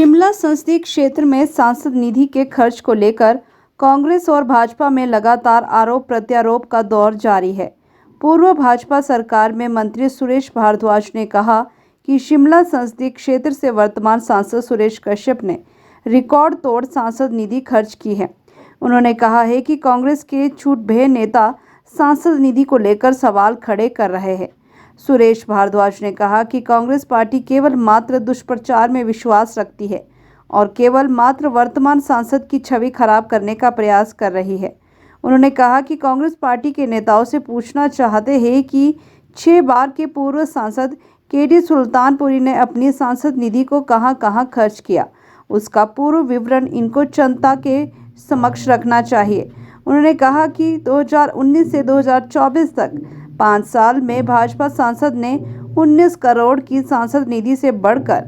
शिमला संसदीय क्षेत्र में सांसद निधि के खर्च को लेकर कांग्रेस और भाजपा में लगातार आरोप प्रत्यारोप का दौर जारी है। पूर्व भाजपा सरकार में मंत्री सुरेश भारद्वाज ने कहा कि शिमला संसदीय क्षेत्र से वर्तमान सांसद सुरेश कश्यप ने रिकॉर्ड तोड़ सांसद निधि खर्च की है। उन्होंने कहा है कि कांग्रेस के झूठभेय नेता सांसद निधि को लेकर सवाल खड़े कर रहे हैं। सुरेश भारद्वाज ने कहा कि कांग्रेस पार्टी केवल मात्र दुष्प्रचार में विश्वास रखती है और केवल मात्र वर्तमान सांसद की छवि खराब करने का प्रयास कर रही है। उन्होंने कहा कि कांग्रेस पार्टी के नेताओं से पूछना चाहते हैं कि 6 बार के पूर्व सांसद केडी सुल्तानपुरी ने अपनी सांसद निधि को कहां-कहां खर्च किया, उसका पूर्व विवरण इनको जनता के समक्ष रखना चाहिए। उन्होंने कहा कि 2019 से 2024 तक 5 साल में भाजपा सांसद ने 19 करोड़ की सांसद निधि से बढ़कर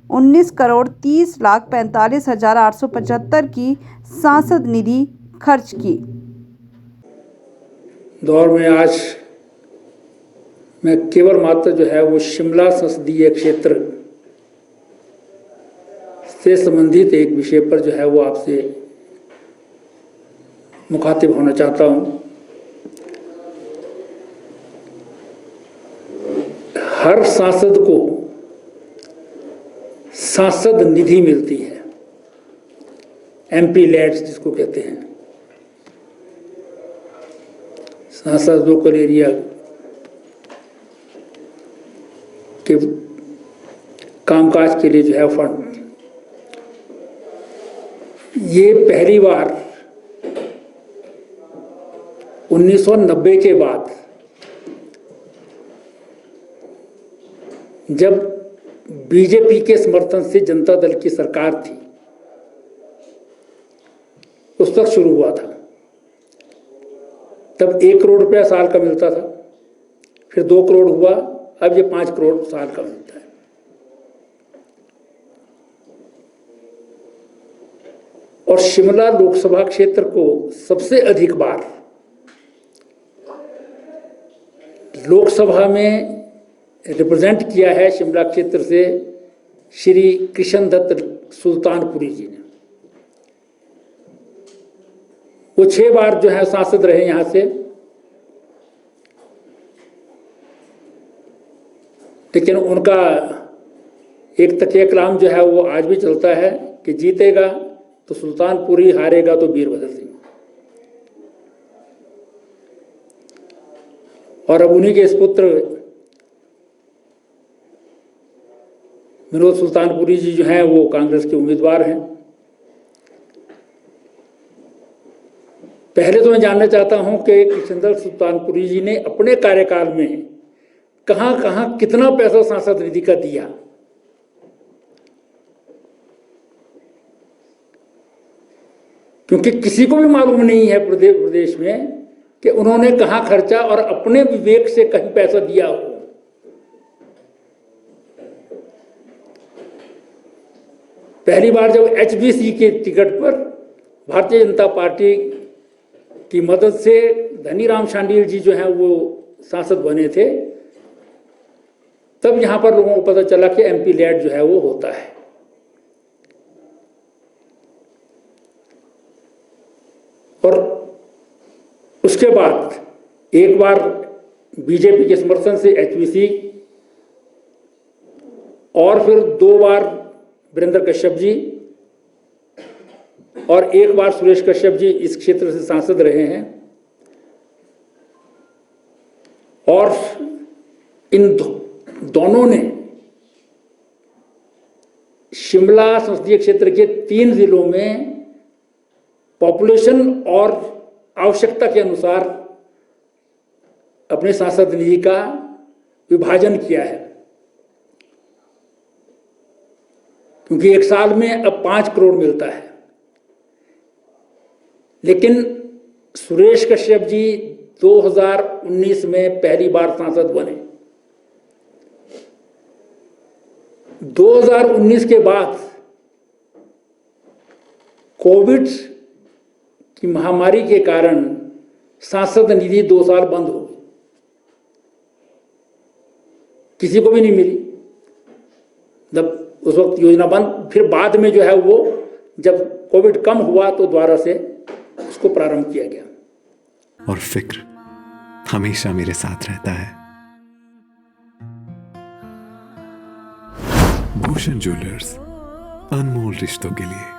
19,30,45,875 की सांसद निधि खर्च की। दौर में आज मैं केवल मात्र जो है वो शिमला संसदीय क्षेत्र से संबंधित एक विषय पर जो है वो आपसे मुखातिब होना चाहता हूं। हर सांसद को सांसद निधि मिलती है, एमपी लैड्स जिसको कहते हैं, सांसद लोकल एरिया के कामकाज के लिए जो है फंड। ये पहली बार 1990 के बाद जब बीजेपी के समर्थन से जनता दल की सरकार थी उस वक्त शुरू हुआ था। तब 1 करोड़ रुपया साल का मिलता था, फिर 2 करोड़ हुआ, अब ये 5 करोड़ साल का मिलता है। और शिमला लोकसभा क्षेत्र को सबसे अधिक बार लोकसभा में रिप्रेजेंट किया है शिमला क्षेत्र से श्री कृष्ण दत्त सुल्तानपुरी जी ने। वो 6 बार जो है सांसद रहे यहां से, लेकिन उनका एक तकिया कलाम जो है वो आज भी चलता है कि जीतेगा तो सुल्तानपुरी, हारेगा तो वीरभद्र सिंह। और अब उन्हीं के इस पुत्र विनोद सुल्तानपुरी जी जो हैं वो कांग्रेस के उम्मीदवार हैं। पहले तो मैं जानना चाहता हूं कि कृष्णदत्त सुल्तानपुरी जी ने अपने कार्यकाल में कहां-कहां कितना पैसा सांसद निधि का दिया। क्योंकि किसी को भी मालूम नहीं है प्रदेश में कि उन्होंने कहां खर्चा और अपने विवेक से कहीं पैसा दिया हो। पहली बार जब एचबीसी के टिकट पर भारतीय जनता पार्टी की मदद से धनीराम शांडिल जी जो हैं वो सांसद बने थे, तब यहां पर लोगों को पता चला कि एमपी लैड जो है वो होता है। और उसके बाद एक बार बीजेपी के समर्थन से एचबीसी और फिर 2 बार वीरेंद्र कश्यप जी और 1 बार सुरेश कश्यप जी इस क्षेत्र से सांसद रहे हैं। और इन दोनों ने शिमला संसदीय क्षेत्र के 3 जिलों में पॉपुलेशन और आवश्यकता के अनुसार अपने सांसद निधि का विभाजन किया है। क्योंकि एक साल में अब 5 करोड़ मिलता है, लेकिन सुरेश कश्यप जी 2019 में पहली बार सांसद बने। 2019 के बाद कोविड की महामारी के कारण सांसद निधि 2 साल बंद हो गई, किसी को भी नहीं मिली। जब उस वक्त योजना बंद, फिर बाद में जो है वो जब कोविड कम हुआ तो दोबारा से उसको प्रारंभ किया गया। और फिक्र हमेशा मेरे साथ रहता है। भूषण ज्वेलर्स, अनमोल रिश्तों के लिए।